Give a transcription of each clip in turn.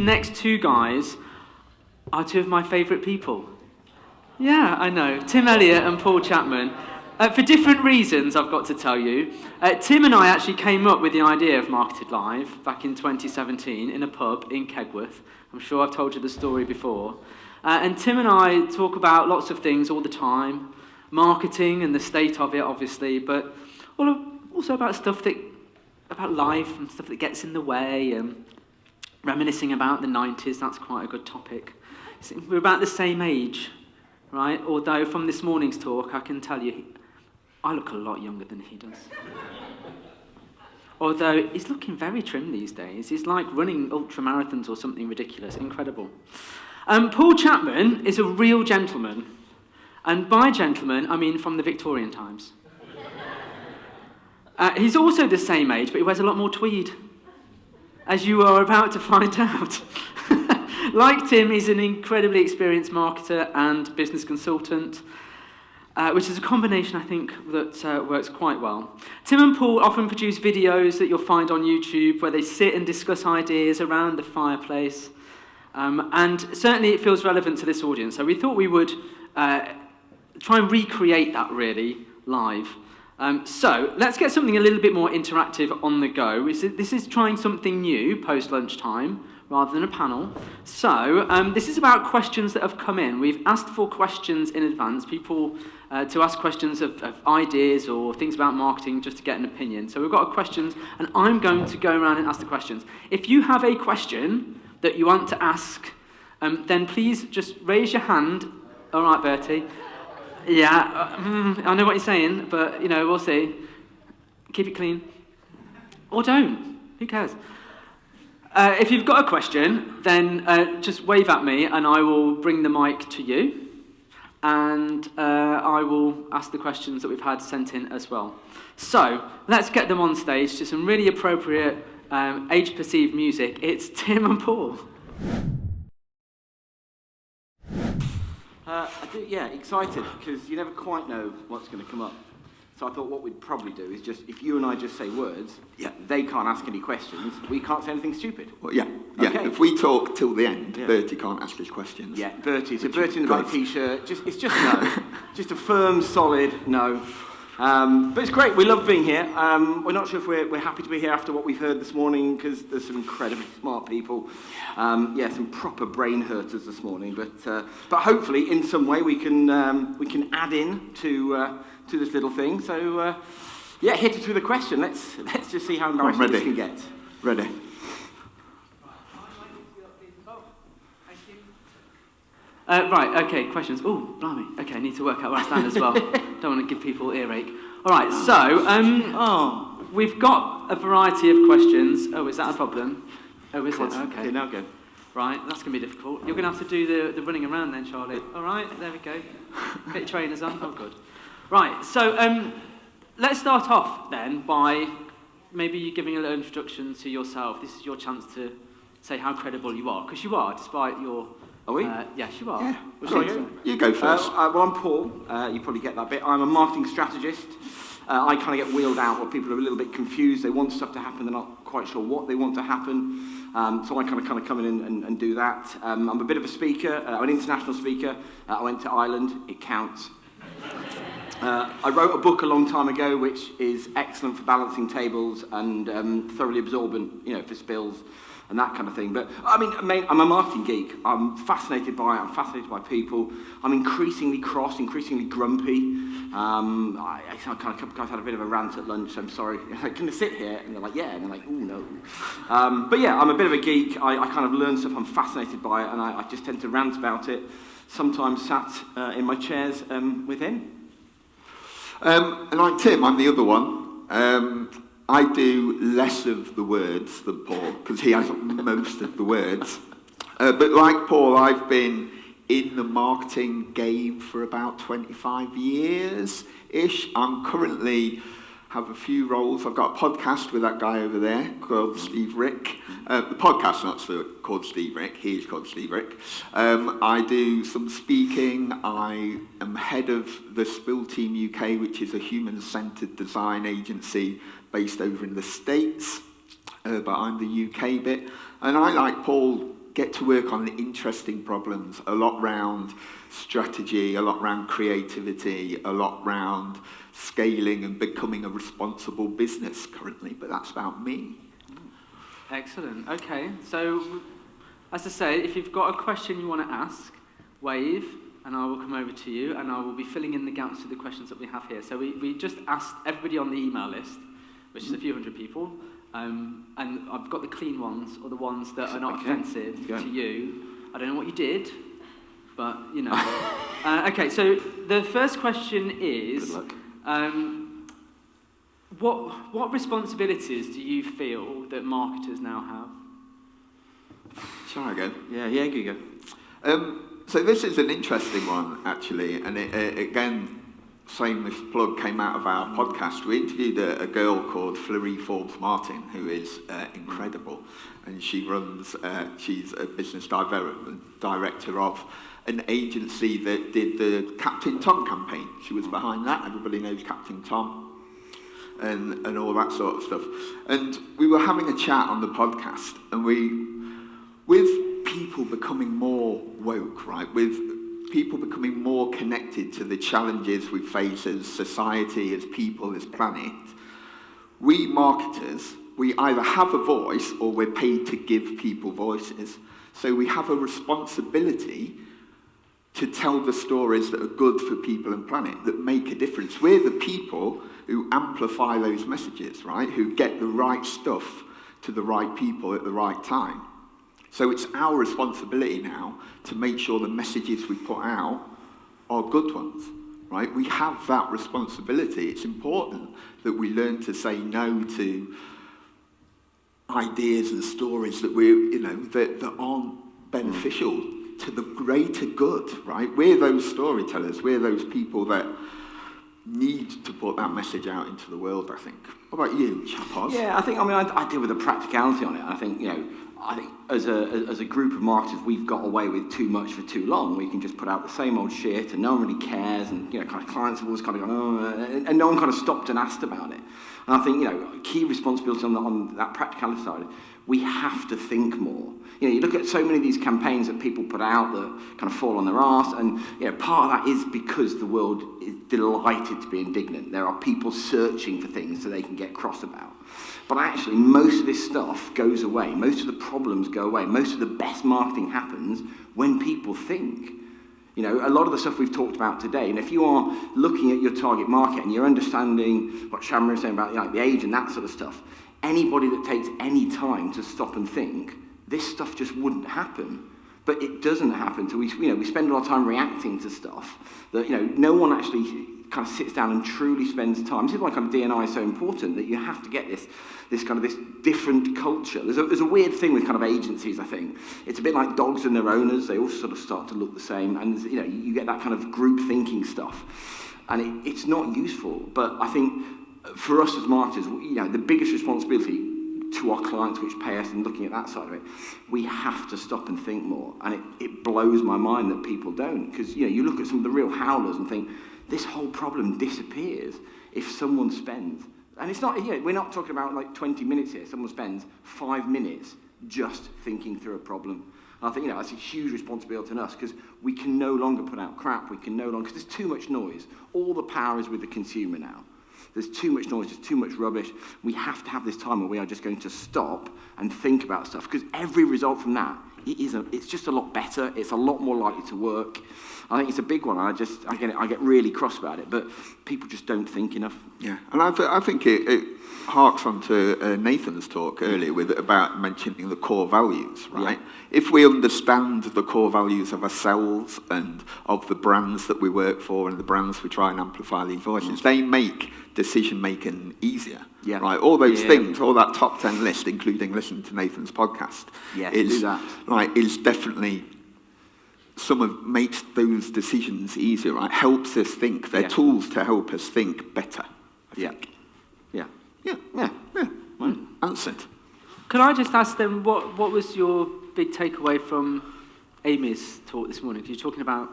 next two guys are two of my favourite people. Yeah, I know. Tim Elliott and Paul Chapman. For different reasons, I've got to tell you. Tim and I actually came up with the idea of Marketed Live back in 2017 in a pub in Kegworth. I'm sure I've told you the story before. And Tim and I talk about lots of things all the time. Marketing and the state of it, obviously, but also about about life and stuff that gets in the way, and reminiscing about the 90s. That's quite a good topic. We're about the same age, right? Although from this morning's talk, I can tell you, I look a lot younger than he does. Although he's looking very trim these days. He's like running ultramarathons or something ridiculous. Incredible. Paul Chapman is a real gentleman. And by gentleman, I mean from the Victorian times. He's also the same age, but he wears a lot more tweed, as you are about to find out. Like Tim, he's an incredibly experienced marketer and business consultant, which is a combination, I think, that works quite well. Tim and Paul often produce videos that you'll find on YouTube where they sit and discuss ideas around the fireplace, and certainly it feels relevant to this audience. So we thought we would try and recreate that, really, live. So let's get something a little bit more interactive on the go. This is trying something new post-lunchtime, rather than a panel. So this is about questions that have come in. We've asked for questions in advance, people to ask questions of ideas or things about marketing just to get an opinion. So we've got questions, and I'm going to go around and ask the questions. If you have a question that you want to ask, then please just raise your hand. All right, Bertie. Yeah, I know what you're saying, but, we'll see. Keep it clean. Or don't. Who cares? If you've got a question, then just wave at me and I will bring the mic to you. And I will ask the questions that we've had sent in as well. So, let's get them on stage to some really appropriate age-perceived music. It's Tim and Paul. Excited, because you never quite know what's going to come up. So I thought what we'd probably do is just, if you and I just say words, they can't ask any questions, we can't say anything stupid. Well, yeah. Okay. If we talk till the end, Bertie can't ask his questions. Yeah, Bertie. So Bertie in the black t-shirt, it's just no. Just a firm, solid no. But it's great, we love being here. We're not sure if we're happy to be here after what we've heard this morning, because there's some incredibly smart people. Some proper brain hurters this morning. But hopefully, in some way, we can add in to this little thing. So, hit us with a question. Let's just see how embarrassing this can get. Ready. Right, okay, questions. Oh, blimey. Okay, I need to work out where I stand as well. Don't want to give people earache. All right, so we've got a variety of questions. Oh, is that a problem? Oh, is it? Okay. Now go. Right, that's going to be difficult. You're going to have to do the running around then, Charlie. All right, there we go. Get your trainers on. Oh, good. Right, so let's start off then by maybe you giving a little introduction to yourself. This is your chance to say how credible you are, because you are, despite your... Are we? Yes, you are. Yeah. You go first. Well, I'm Paul. You probably get that bit. I'm a marketing strategist. I kind of get wheeled out where people are a little bit confused. They want stuff to happen. They're not quite sure what they want to happen. So I kind of come in and do that. I'm a bit of a speaker. I'm an international speaker. I went to Ireland. It counts. I wrote a book a long time ago, which is excellent for balancing tables and thoroughly absorbent, for spills and that kind of thing. But I'm a marketing geek. I'm fascinated by it. I'm fascinated by people. I'm increasingly cross, increasingly grumpy. I kind of guys had a bit of a rant at lunch. I'm sorry. Like, can I sit here? And they're like, yeah. And they're like, oh no. I'm a bit of a geek. I kind of learn stuff. I'm fascinated by it, and I just tend to rant about it. Sometimes sat in my chairs with him. And like Tim, I'm the other one. I do less of the words than Paul, because he has most of the words. But like Paul, I've been in the marketing game for about 25 years-ish. I'm currently have a few roles. I've got a podcast with that guy over there called Steve Rick. The podcast's not called Steve Rick, he is called Steve Rick. I do some speaking. I am head of the Spill Team UK, which is a human-centered design agency based over in the States, but I'm the UK bit. And I, like Paul, get to work on interesting problems, a lot around strategy, a lot around creativity, a lot around scaling and becoming a responsible business currently, but that's about me. Excellent. Okay, so as I say, if you've got a question you want to ask, wave, and I will come over to you, and I will be filling in the gaps with the questions that we have here. So we just asked everybody on the email list, which is a few hundred people, and I've got the clean ones, or the ones that are not offensive to you. I don't know what you did, but, you know. Okay, so the first question is, Good luck. What responsibilities do you feel that marketers now have? Shall I go? Yeah, you go. So this is an interesting one, actually, and it, again, shameless plug came out of our podcast. We interviewed a girl called Fleury Forbes-Martin, who is incredible, and she runs, she's a business development director of an agency that did the Captain Tom campaign. She was behind that. Everybody knows Captain Tom and all that sort of stuff. And we were having a chat on the podcast, and with people becoming more woke, right, with people becoming more connected to the challenges we face as society, as people, as planet, we marketers, we either have a voice or we're paid to give people voices. So we have a responsibility to tell the stories that are good for people and planet, that make a difference. We're the people who amplify those messages, right, who get the right stuff to the right people at the right time. So it's our responsibility now to make sure the messages we put out are good ones, right? We have that responsibility. It's important that we learn to say no to ideas and stories that that aren't beneficial to the greater good, right? We're those storytellers. We're those people that need to put that message out into the world, I think. What about you, Chapman? Yeah, I deal with the practicality on it. I think as a group of marketers, we've got away with too much for too long. We can just put out the same old shit, and no one really cares, and kind of clients have always kind of gone, oh, and no one kind of stopped and asked about it. And I think key responsibility on that practicality side, we have to think more. You look at so many of these campaigns that people put out that kind of fall on their arse, and part of that is because the world is delighted to be indignant. There are people searching for things so they can get cross about. But actually, most of this stuff goes away. Most of the problems go away. Most of the best marketing happens when people think. A lot of the stuff we've talked about today, and if you are looking at your target market and you're understanding what Chapman was saying about the age and that sort of stuff, anybody that takes any time to stop and think, this stuff just wouldn't happen. But it doesn't happen until we spend a lot of time reacting to stuff that no one actually kind of sits down and truly spends time. This is why kind of D&I is so important, that you have to get this different culture. There's a weird thing with kind of agencies, I think. It's a bit like dogs and their owners. They all sort of start to look the same, and you get that kind of group thinking stuff, and it's not useful. But I think for us as marketers, the biggest responsibility to our clients which pay us, and looking at that side of it, we have to stop and think more. And it blows my mind that people don't, because you look at some of the real howlers and think, this whole problem disappears if someone spends, and it's not, we're not talking about like 20 minutes here, someone spends 5 minutes just thinking through a problem. And I think that's a huge responsibility on us, because we can no longer put out crap, because there's too much noise. All the power is with the consumer now. There's too much noise, there's too much rubbish. We have to have this time where we are just going to stop and think about stuff, because every result from that, it's just a lot better, it's a lot more likely to work. I think it's a big one. I get really cross about it, but people just don't think enough. Yeah, and I think it harks on to Nathan's talk earlier about mentioning the core values, right? Yeah. If we understand the core values of ourselves and of the brands that we work for and the brands we try and amplify these voices, they make decision-making easier, right? All those things, all that top 10 list, including listening to Nathan's podcast, is definitely makes those decisions easier, right? Helps us think. They're tools to help us think better, I think. Yeah. Answered. Can I just ask them, what was your big takeaway from Amy's talk this morning? You're talking about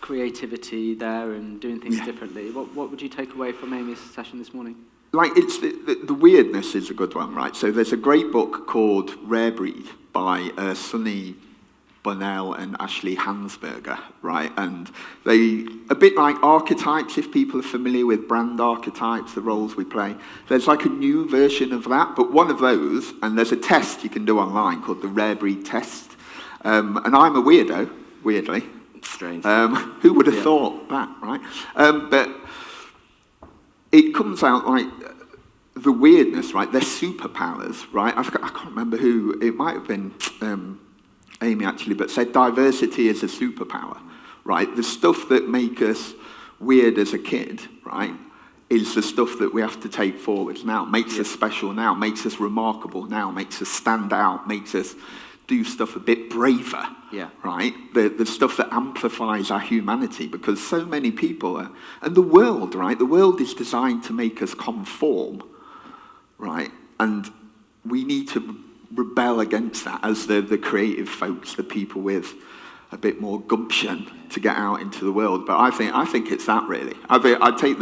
creativity there and doing things differently. What would you take away from Amy's session this morning? It's the weirdness is a good one, right? So there's a great book called Rare Breed by Sonny Bonnell and Ashley Hansberger, right? And they, a bit like archetypes, if people are familiar with brand archetypes, the roles we play, there's like a new version of that, but one of those, and there's a test you can do online called the Rare Breed Test. And I'm a weirdo, weirdly. Strange. Who would have thought that, right? But it comes out like the weirdness, right? They're superpowers, right? I can't remember who, it might have been Amy actually, but said diversity is a superpower, right? The stuff that make us weird as a kid, right, is the stuff that we have to take forwards now, makes us special now, makes us remarkable now, makes us stand out, makes us do stuff a bit braver, right? The stuff that amplifies our humanity, because so many people are, and the world, right? The world is designed to make us conform, right? And we need to rebel against that as the creative folks, the people with a bit more gumption to get out into the world. But I think it's that really. I take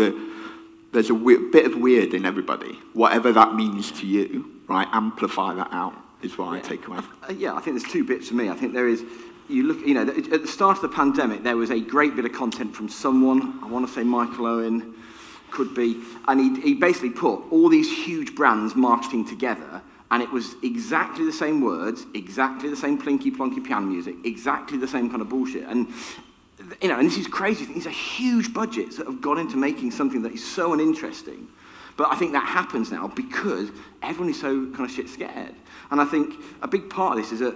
there's a bit of weird in everybody, whatever that means to you, right? Amplify that out is what I take away. I think there's two bits for me. I think there is, you look, you know, at the start of the pandemic, there was a great bit of content from someone, I want to say Michael Owen, could be, and he basically put all these huge brands marketing together. And it was exactly the same words, exactly the same plinky-plonky piano music, exactly the same kind of bullshit. And, you know, and this is crazy. These are huge budgets that have gone into making something that is so uninteresting. But I think that happens now because everyone is so kind of shit scared. And I think a big part of this is that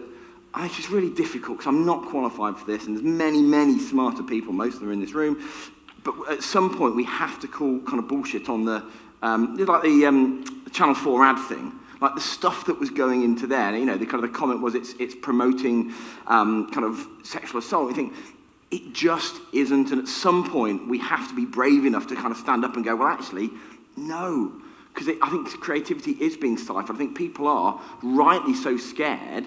it's just really difficult because I'm not qualified for this. And there's many, many smarter people, most of them are in this room. But at some point we have to call kind of bullshit on the, like the Channel 4 ad thing. Like the stuff that was going into there, you know, the kind of the comment was it's promoting kind of sexual assault. I think it just isn't, and at some point we have to be brave enough to kind of stand up and go, well, actually, no, because I think creativity is being stifled. I think people are rightly so scared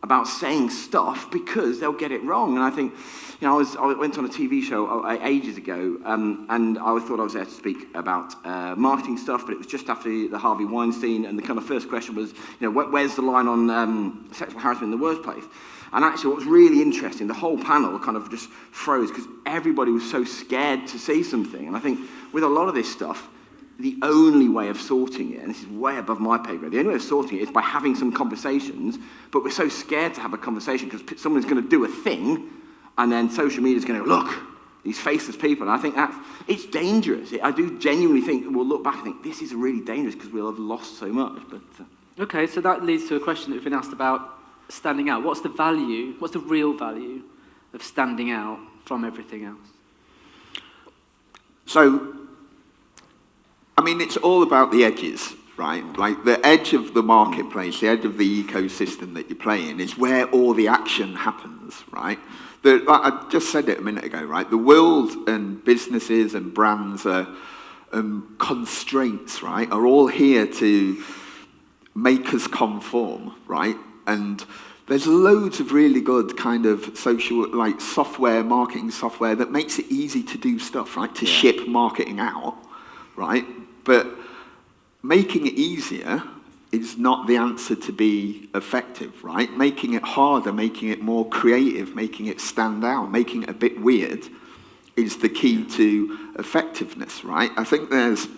about saying stuff because they'll get it wrong. And I think, you know, I went on a TV show ages ago, and I thought I was there to speak about marketing stuff, but it was just after the Harvey Weinstein, and the kind of first question was, you know, where's the line on sexual harassment in the workplace? And actually what was really interesting, the whole panel kind of just froze because everybody was so scared to say something. And I think with a lot of this stuff, the only way of sorting it, and this is way above my pay grade, the only way of sorting it is by having some conversations, but we're so scared to have a conversation because someone's going to do a thing, and then social media is going to go, look, these faceless people. And I think it's dangerous. I do genuinely think we'll look back and think this is really dangerous because we'll have lost so much. But Okay, so that leads to a question that we've been asked about standing out. What's the value, what's the real value of standing out from everything else? So, I mean, it's all about the edges, right? Like the edge of the marketplace, the edge of the ecosystem that you play in is where all the action happens, right? Like I just said it a minute ago, right? The world and businesses and brands are constraints, right? Are all here to make us conform, right? And there's loads of really good kind of social, like software, marketing software that makes it easy to do stuff, right? To ship marketing out, right? But making it easier is not the answer to be effective, right? Making it harder, making it more creative, making it stand out, making it a bit weird is the key to effectiveness, right? I think there's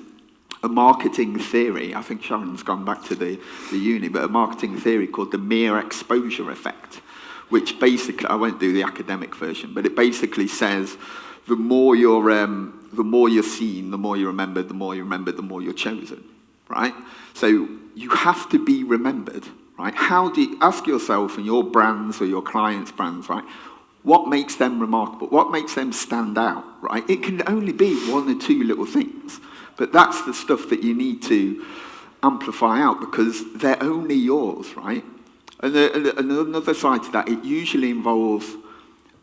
a marketing theory, I think Sharon's gone back to the uni, but a marketing theory called the mere exposure effect, which basically, I won't do the academic version, but it basically says the more you're seen, the more you're remembered, the more you're chosen, right? So you have to be remembered, right? How do you ask yourself and your brands or your clients' brands, right? What makes them remarkable? What makes them stand out, right? It can only be one or two little things, but that's the stuff that you need to amplify out because they're only yours, right? And another side to that, it usually involves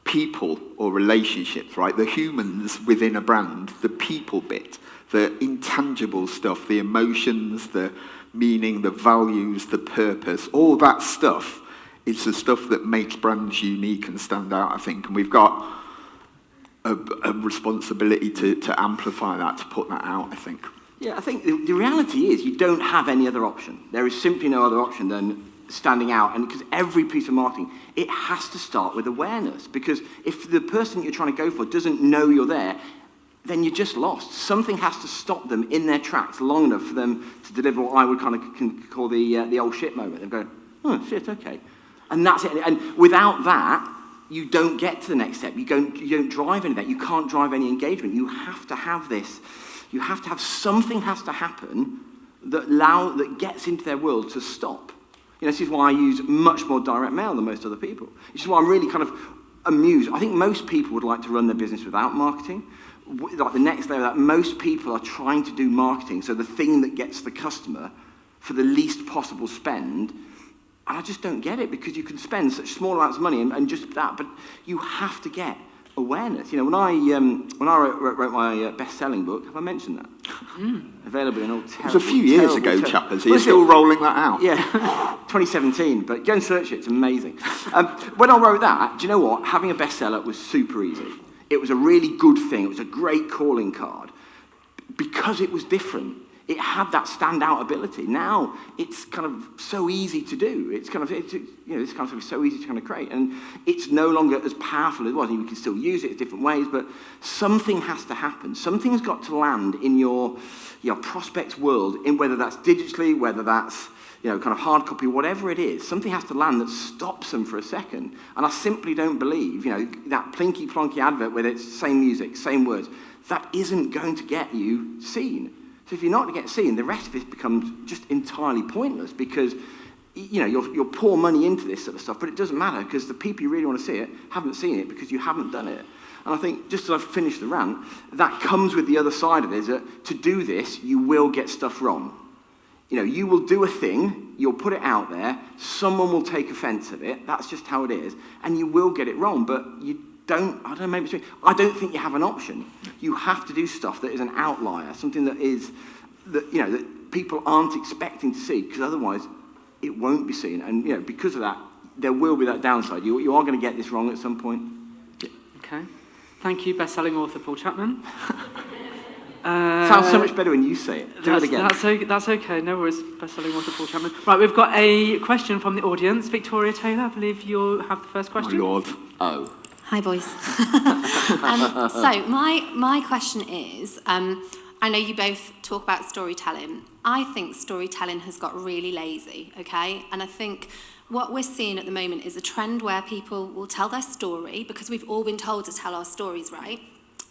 people or relationships, right? The humans within a brand, the people bit, the intangible stuff, the emotions, the meaning, the values, the purpose, all that stuff is the stuff that makes brands unique and stand out, I think. And we've got a responsibility to amplify that, to put that out, I think. Yeah, I think the reality is you don't have any other option. There is simply no other option than standing out, and because every piece of marketing, it has to start with awareness, because if the person you're trying to go for doesn't know you're there, then you're just lost. Something has to stop them in their tracks long enough for them to deliver what I would kind of call the old shit moment. They're going, oh shit, okay. And that's it. And without that, you don't get to the next step. You don't drive any of that. You can't drive any engagement. You have to have this. You have to have something has to happen that gets into their world to stop. This is why I use much more direct mail than most other people. This is why I'm really kind of amused. I think most people would like to run their business without marketing. Like the next level, that most people are trying to do marketing, so the thing that gets the customer for the least possible spend. And I just don't get it, because you can spend such small amounts of money and just that, but you have to get awareness. When I wrote my best-selling book, have I mentioned that? Available in all terrible. It was a few years ago, Chapman. So you're still rolling that out? Yeah, 2017. But go and search it; it's amazing. When I wrote that, do you know what? Having a bestseller was super easy. It was a really good thing. It was a great calling card because it was different. It had that standout ability. Now it's kind of so easy to do. It's kind of this kind of stuff is so easy to kind of create, and it's no longer as powerful as it was. You can still use it in different ways, but something has to happen. Something's got to land in your prospect's world, in whether that's digitally, whether that's kind of hard copy, whatever it is. Something has to land that stops them for a second. And I simply don't believe that plinky plonky advert with its same music, same words. That isn't going to get you seen. So if you're not going to get seen, the rest of it becomes just entirely pointless, because you'll pour money into this sort of stuff, but it doesn't matter, because the people you really want to see it haven't seen it because you haven't done it. And I think, just as I've finished the rant, that comes with the other side of it, is that to do this, you will get stuff wrong. You will do a thing, you'll put it out there, someone will take offense of it, that's just how it is, and you will get it wrong, but I don't think you have an option. You have to do stuff that is an outlier, something that people aren't expecting to see, because otherwise it won't be seen. And because of that, there will be that downside. You are going to get this wrong at some point. Okay. Thank you, best-selling author Paul Chapman. Sounds so much better when you say it. Do it again. That's okay. No worries. Best-selling author Paul Chapman. Right, we've got a question from the audience. Victoria Taylor, I believe you'll have the first question. My Lord. Oh. Hi, boys. So my question is, I know you both talk about storytelling. I think storytelling has got really lazy, okay? And I think what we're seeing at the moment is a trend where people will tell their story, because we've all been told to tell our stories, right?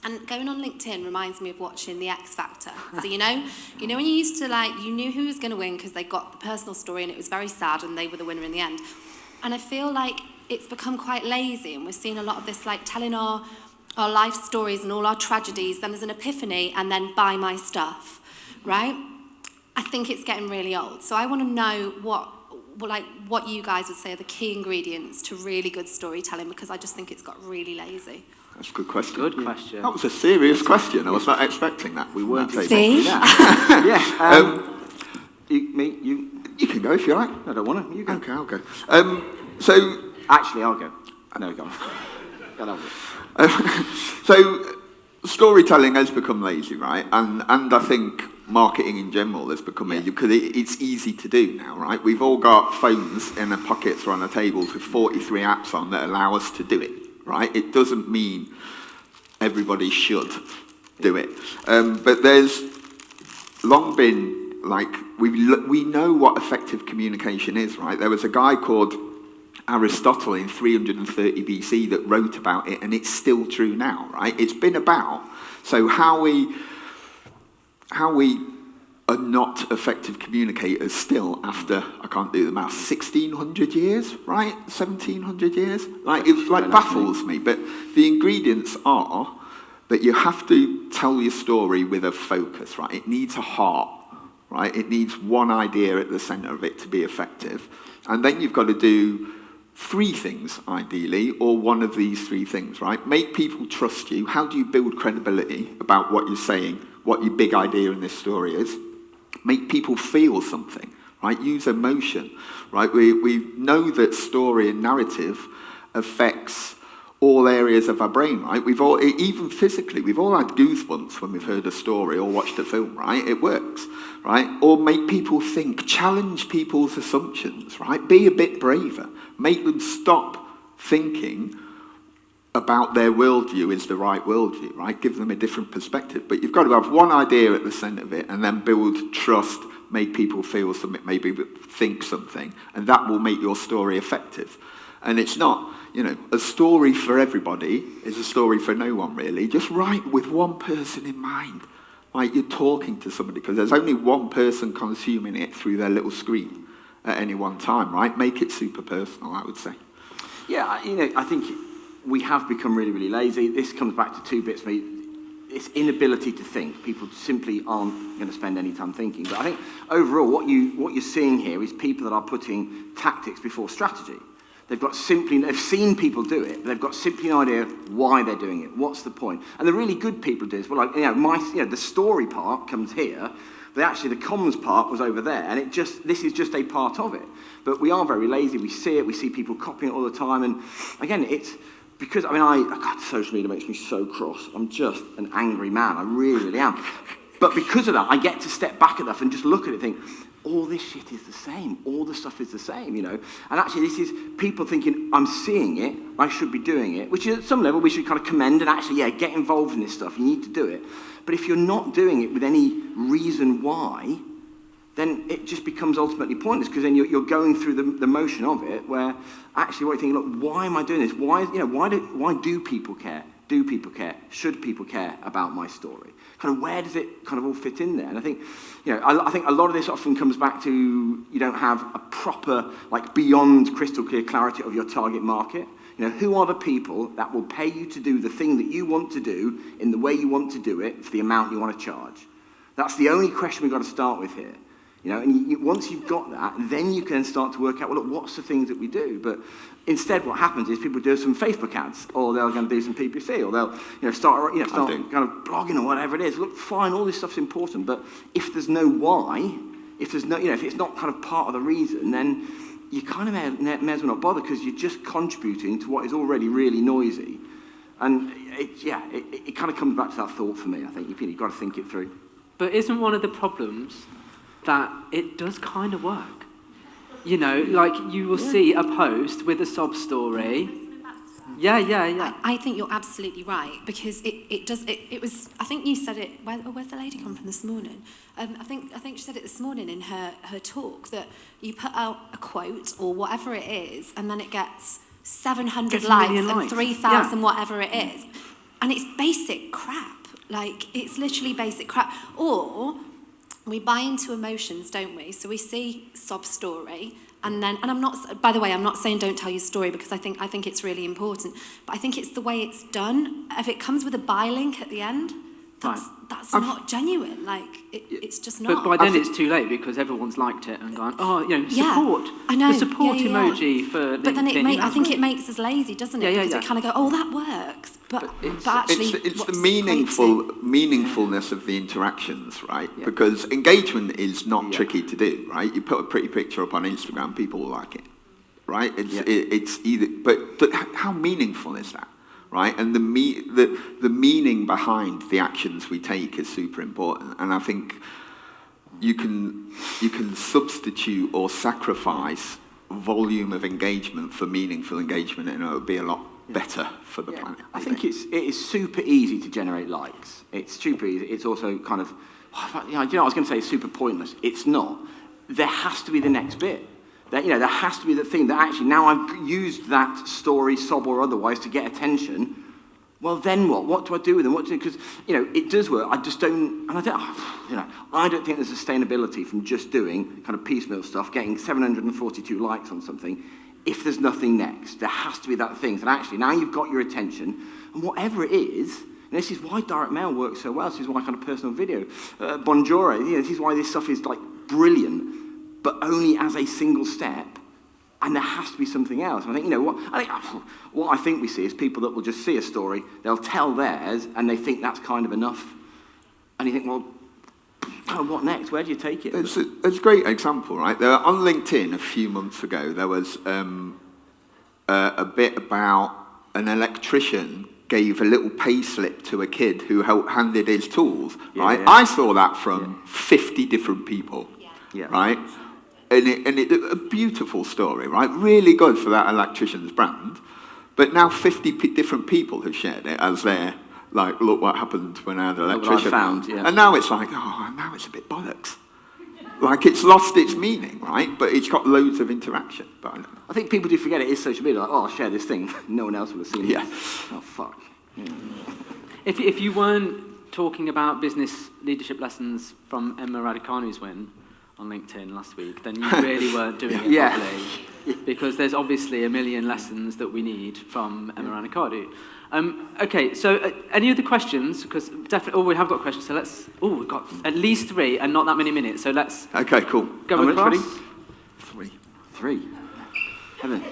And going on LinkedIn reminds me of watching The X Factor. So you know when you used to you knew who was going to win because they got the personal story and it was very sad and they were the winner in the end. And I feel like it's become quite lazy, and we're seeing a lot of this telling our life stories and all our tragedies, then there's an epiphany, and then buy my stuff, right? I think it's getting really old. So I want to know what you guys would say are the key ingredients to really good storytelling, because I just think it's got really lazy. That's a good question. Good question. That was a serious question. I was not expecting that. We weren't See? Yeah. You can go if you like. I don't want to. You go. Okay, I'll go. Actually, I'll go. No, go on. So storytelling has become lazy, right? And I think marketing in general has become lazy, because it's easy to do now, right? We've all got phones in our pockets or on our tables with 43 apps on that allow us to do it, right? It doesn't mean everybody should do it. But there's long been, we know what effective communication is, right? There was a guy called Aristotle in 330 BC that wrote about it, and it's still true now, right? It's been about. So how we are not effective communicators still after, I can't do the math, 1600 years, right? 1700 years? It baffles me. But the ingredients are that you have to tell your story with a focus, right? It needs a heart, right? It needs one idea at the center of it to be effective. And then you've got to do 3 things, ideally, or one of these 3 things, right? Make people trust you. How do you build credibility about what you're saying, what your big idea in this story is? Make people feel something, right? Use emotion, right? We know that story and narrative affects all areas of our brain, right? We've all, even physically, we've all had goosebumps when we've heard a story or watched a film, right? It works, right? Or make people think, challenge people's assumptions, right? Be a bit braver. Make them stop thinking about their worldview is the right worldview, right? Give them a different perspective. But you've got to have one idea at the centre of it and then build trust, make people feel something, maybe think something, and that will make your story effective. And it's not, a story for everybody is a story for no one, really. Just write with one person in mind. Like you're talking to somebody, because there's only one person consuming it through their little screen at any one time, right? Make it super personal, I would say. Yeah, I think we have become really, really lazy. This comes back to two bits for me. It's inability to think. People simply aren't going to spend any time thinking. But I think overall, what you're seeing here is people that are putting tactics before strategy. They've seen people do it, but they've got simply no idea why they're doing it. What's the point? And the really good people do this. Well, the story part comes here, but actually the comms part was over there, and this is just a part of it. But we are very lazy. We see it. We see people copying it all the time, and again, it's because God, social media makes me so cross. I'm just an angry man. I really, really am. But because of that, I get to step back at that and just look at it and think, all this shit is the same. All the stuff is the same, And actually, this is people thinking, I'm seeing it, I should be doing it, which is at some level we should kind of commend and actually, get involved in this stuff. You need to do it. But if you're not doing it with any reason why, then it just becomes ultimately pointless, because then you're going through the motion of it, where actually what you think, look, why am I doing this? Why do people care? Do people care? Should people care about my story? Kind of where does it kind of all fit in there? And I think, I think a lot of this often comes back to you don't have a proper, beyond crystal clear clarity of your target market. Who are the people that will pay you to do the thing that you want to do in the way you want to do it for the amount you want to charge? That's the only question we've got to start with here. And once you've got that, then you can start to work out, well, look, what's the things that we do? But instead, what happens is people do some Facebook ads, or they're going to do some PPC, or they'll start kind of blogging or whatever it is. Look, fine, all this stuff's important, but if there's no why, if there's no, if it's not kind of part of the reason, then you kind of may as well not bother, because you're just contributing to what is already really noisy. And it kind of comes back to that thought for me. I think you've got to think it through. But isn't one of the problems that it does kind of work? You will see a post with a sob story. Yeah. I think you're absolutely right, because it does. It was. I think you said it. Where's the lady come from this morning? I think she said it this morning in her talk, that you put out a quote or whatever it is, and then it gets 700 likes and 3,000 whatever it is, and it's basic crap. It's literally basic crap. Or we buy into emotions, don't we? So we see sob story, and I'm not. By the way, I'm not saying don't tell your story, because I think it's really important. But I think it's the way it's done. If it comes with a buy link at the end, that's not genuine. It's just not. But by then it's too late, because everyone's liked it and gone, support. Yeah, I know. The support emoji for LinkedIn. But then I think it makes us lazy, doesn't it? Because we kind of go, oh, that works. But actually, it's the meaningfulness of the interactions, right? Yeah. Because engagement is not tricky to do, right? You put a pretty picture up on Instagram, people will like it, right? It's either, but how meaningful is that, right? And the meaning behind the actions we take is super important. And I think you can substitute or sacrifice volume of engagement for meaningful engagement, and it'll be a lot better for the planet. I think it is super easy to generate likes. It's super easy. It's also kind of, I was going to say it's super pointless. It's not. There has to be the next bit. There has to be the thing that actually, now I've used that story, sob or otherwise, to get attention. Well, then what? What do I do with them? Because it does work. I just don't, and I don't think there's sustainability from just doing kind of piecemeal stuff, getting 742 likes on something. If there's nothing next, there has to be that thing that actually, now you've got your attention, and whatever it is, and this is why direct mail works so well. This is why kind of personal video, Bonjour. This is why this stuff is brilliant, but only as a single step. And there has to be something else. And I think, what I think we see is people that will just see a story, they'll tell theirs, and they think that's kind of enough. And you think, well, what next? Where do you take it? It's a great example, right? On LinkedIn a few months ago, there was a bit about an electrician gave a little pay slip to a kid who handed his tools, right? Yeah. I saw that from 50 different people, Yeah. right? And it a beautiful story, right? Really good for that electrician's brand. But now 50 different people have shared it as their, like, look what happened when I had an Look what I electrician. found, yeah. And now it's like, oh, now it's a bit bollocks. Like, it's lost its meaning, right? But it's got loads of interaction. But I think people do forget it is social media. Like, oh, I'll share this thing. No one else will have seen it. Yeah. Oh, fuck. Yeah. If you weren't talking about business leadership lessons from Emma Raducanu's win on LinkedIn last week, then you really weren't doing it Yeah. properly. Because there's obviously a million lessons that we need from Emma Raducanu. Okay, so any other questions? Because definitely, we have got questions. So we've got at least 3 and not that many minutes. So let's okay, cool. go How many, across. Freddie? 3. 3. Heaven.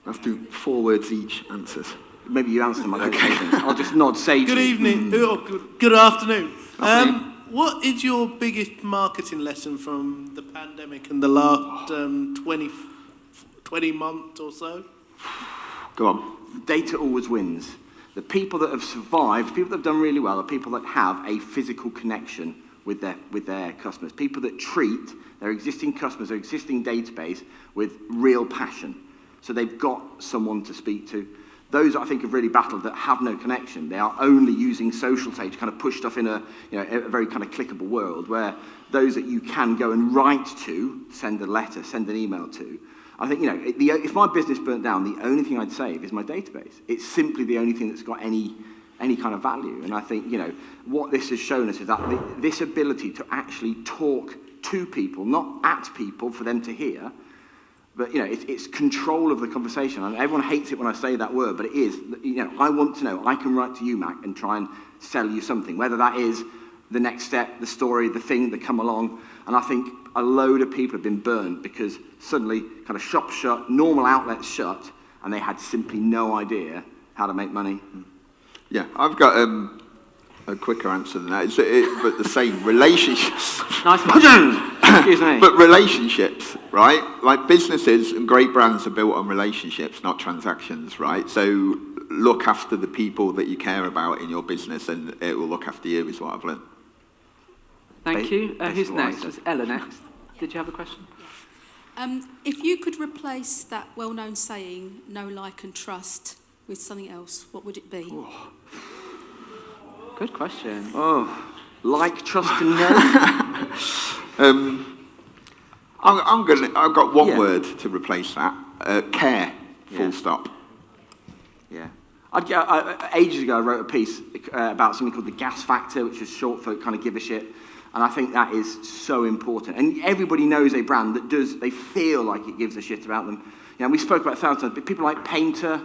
Let's do 4 words each answers. Maybe you answer them. I don't know. I'll just nod sagely. Good evening. Good afternoon. Afternoon. What is your biggest marketing lesson from the pandemic in the last 20 months or so? Go on. Data always wins. The people that have survived, people that have done really well, are people that have a physical connection with their customers. People that treat their existing customers, their existing database, with real passion. So they've got someone to speak to. Those, I think, have really battled that have no connection. They are only using social to kind of push stuff in a very kind of clickable world, where those that you can go and write to, send a letter, send an email to. I think, if my business burnt down, the only thing I'd save is my database. It's simply the only thing that's got any kind of value. And I think, what this has shown us is that this ability to actually talk to people, not at people for them to hear, but, it's control of the conversation. And everyone hates it when I say that word, but it is. I want to know. I can write to you, Mac, and try and sell you something, whether that is the next step, the story, the thing that come along. And I think a load of people have been burned because suddenly kind of shops shut, normal outlets shut, and they had simply no idea how to make money. Yeah, I've got a quicker answer than that. But the same relationships. Nice one. Excuse me. But relationships, right? Like, businesses and great brands are built on relationships, not transactions, right? So look after the people that you care about in your business, and it will look after you, is what I've learned. Thank you. Who's Best next? writer. Was Ella next? Did you have a question? If you could replace that well-known saying, "know, like and trust," with something else, what would it be? Good question. Oh, like, trust, and know. I've got one Yeah. word to replace that. Care. Full Yeah. stop. Yeah. Ages ago, I wrote a piece about something called the gas factor, which is short for kind of give a shit. And I think that is so important. And everybody knows a brand that they feel like it gives a shit about them. We spoke about it 1,000 times, but people like Painter,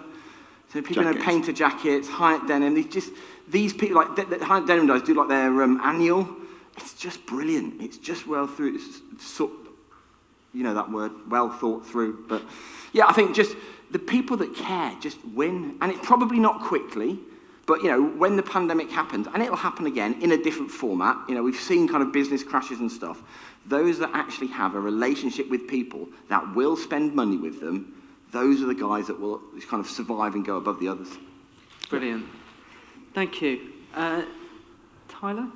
so people know Jackets. Painter jackets, Hyatt Denim, these people, like that Hyatt Denim guys do like their annual. It's just brilliant. It's just well through, that word, well thought through. But yeah, I think just the people that care just win. And it's probably not quickly, but, when the pandemic happens, and it'll happen again in a different format, we've seen kind of business crashes and stuff, those that actually have a relationship with people that will spend money with them, those are the guys that will kind of survive and go above the others. Brilliant. Thank you. Tyler?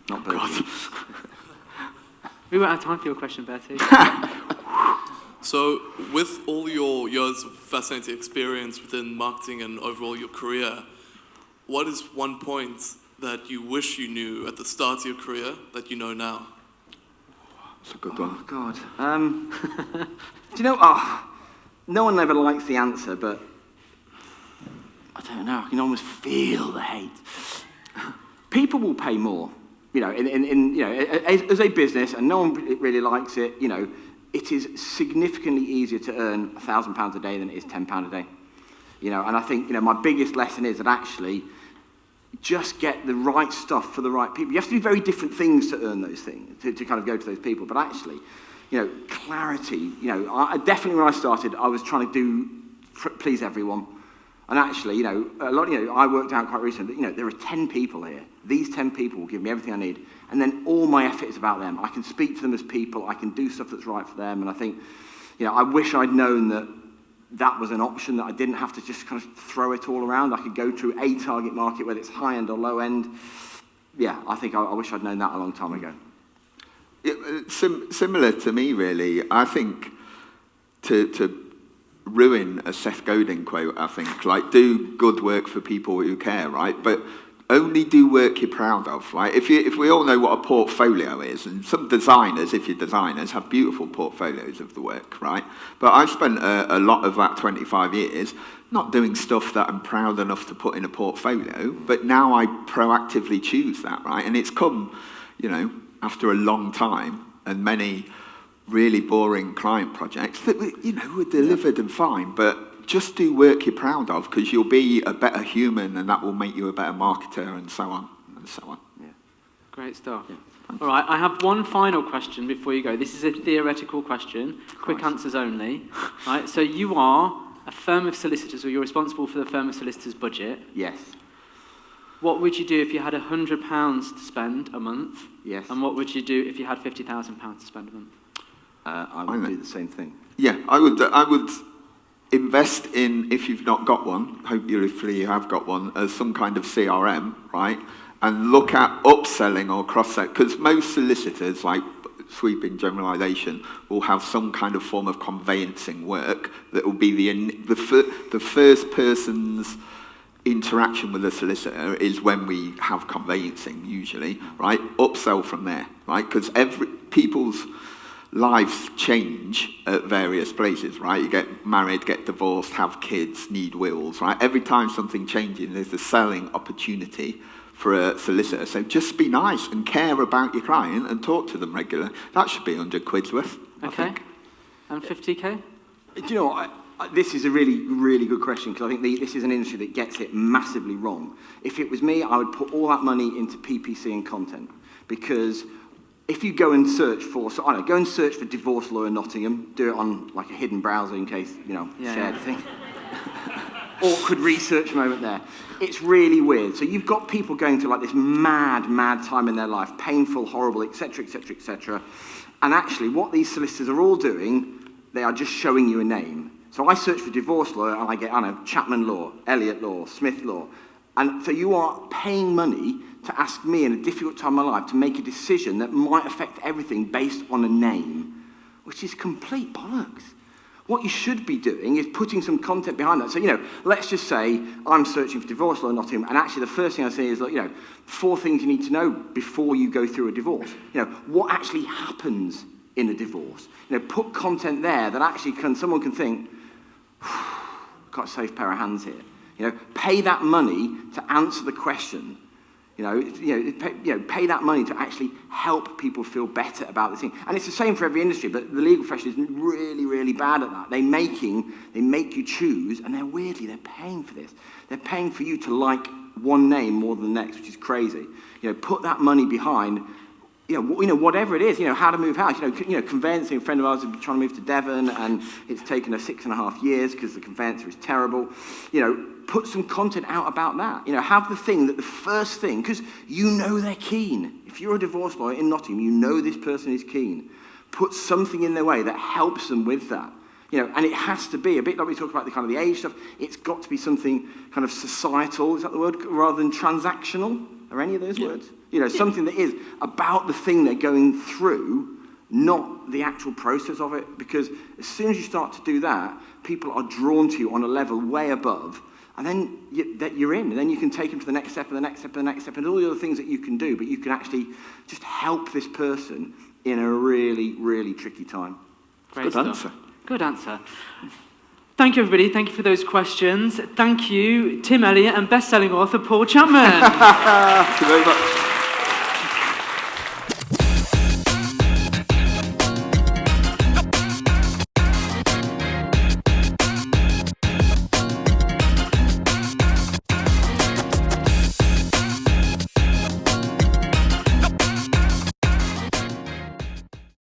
Not Bertie. We won't have time for your question, Bertie. So, with all your years of fascinating experience within marketing and overall your career, what is one point that you wish you knew at the start of your career that you know now? That's a good one. Oh, God. Do you know, no one ever likes the answer, but I don't know, I can almost feel the hate. People will pay more, as a business, and no one really likes it, it is significantly easier to earn £1,000 a day than it is £10 a day. And I think, my biggest lesson is that actually just get the right stuff for the right people. You have to do very different things to earn those things, to kind of go to those people. But actually, clarity, definitely when I started, I was trying to please everyone. And actually, I worked out quite recently that, there are 10 people here. These 10 people will give me everything I need. And then all my effort is about them. I can speak to them as people. I can do stuff that's right for them. And I think, I wish I'd known that that was an option, that I didn't have to just kind of throw it all around. I could go to a target market, whether it's high end or low end. Yeah, I think I wish I'd known that a long time ago. Similar to me, really. I think to ruin a Seth Godin quote, I think, like, do good work for people who care, right? But only do work you're proud of, right? If we all know what a portfolio is, and some designers, if you're designers, have beautiful portfolios of the work, right? But I've spent a lot of that 25 years not doing stuff that I'm proud enough to put in a portfolio, but now I proactively choose that, right? And it's come, after a long time and many really boring client projects that, were delivered and fine, but just do work you're proud of, because you'll be a better human and that will make you a better marketer, and so on and so on. Yeah. Great stuff. Yeah. All right, I have one final question before you go. This is a theoretical question, quick answers only. Right, so you are a firm of solicitors, or you're responsible for the firm of solicitors' budget. Yes. What would you do if you had £100 to spend a month? Yes. And what would you do if you had £50,000 to spend a month? I would do the same thing. Yeah, I would invest in, if you've not got one, hopefully you have got one, as some kind of CRM, right? And look at upselling or cross-sell, because most solicitors, like sweeping generalisation, will have some kind of form of conveyancing work that will be the first person's interaction with a solicitor is when we have conveyancing, usually, right? Upsell from there, right? Because people's lives change at various places, right? You get married, get divorced, have kids, need wills, right? Every time something changes, there's a selling opportunity for a solicitor. So just be nice and care about your client and talk to them regularly. That should be 100 quid's worth. Okay. And 50k? Do you know what? This is a really, really good question, because I think this is an industry that gets it massively wrong. If it was me, I would put all that money into PPC and content, because if you go and search for, go and search for divorce lawyer Nottingham, do it on like a hidden browser in case, shared thing. Awkward research moment there. It's really weird. So you've got people going through like this mad time in their life, painful, horrible, etc., etc., etc. And actually what these solicitors are all doing, they are just showing you a name. So I search for divorce lawyer and I get, Chapman law, Elliott law, Smith law. And so you are paying money to ask me in a difficult time of my life to make a decision that might affect everything based on a name, which is complete bollocks. What you should be doing is putting some content behind that. So, let's just say I'm searching for divorce law in Nottingham, and actually the first thing I say is, 4 things you need to know before you go through a divorce. What actually happens in a divorce? Put content there that actually someone can think, got a safe pair of hands here. Pay that money to answer the question. Pay that money to actually help people feel better about this thing. And it's the same for every industry, but the legal profession is really, really bad at that. They make you choose, and they're paying for this. They're paying for you to like one name more than the next, which is crazy. Put that money behind, whatever it is, how to move house. Conveyancing, a friend of ours has been trying to move to Devon, and it's taken her 6.5 years because the conveyancer is terrible. Put some content out about that. Have the thing that the first thing, because they're keen. If you're a divorce lawyer in Nottingham, this person is keen. Put something in their way that helps them with that. And it has to be a bit like we talked about the age stuff. It's got to be something kind of societal, is that the word, rather than transactional. Are any of those words? Something that is about the thing they're going through, not the actual process of it. Because as soon as you start to do that, people are drawn to you on a level way above. And then you're in, and then you can take them to the next step, and the next step, and the next step, and all the other things that you can do, but you can actually just help this person in a really, really tricky time. Great stuff. Good answer. Thank you, everybody. Thank you for those questions. Thank you, Tim Elliott and best-selling author Paul Chapman. Thank you very much.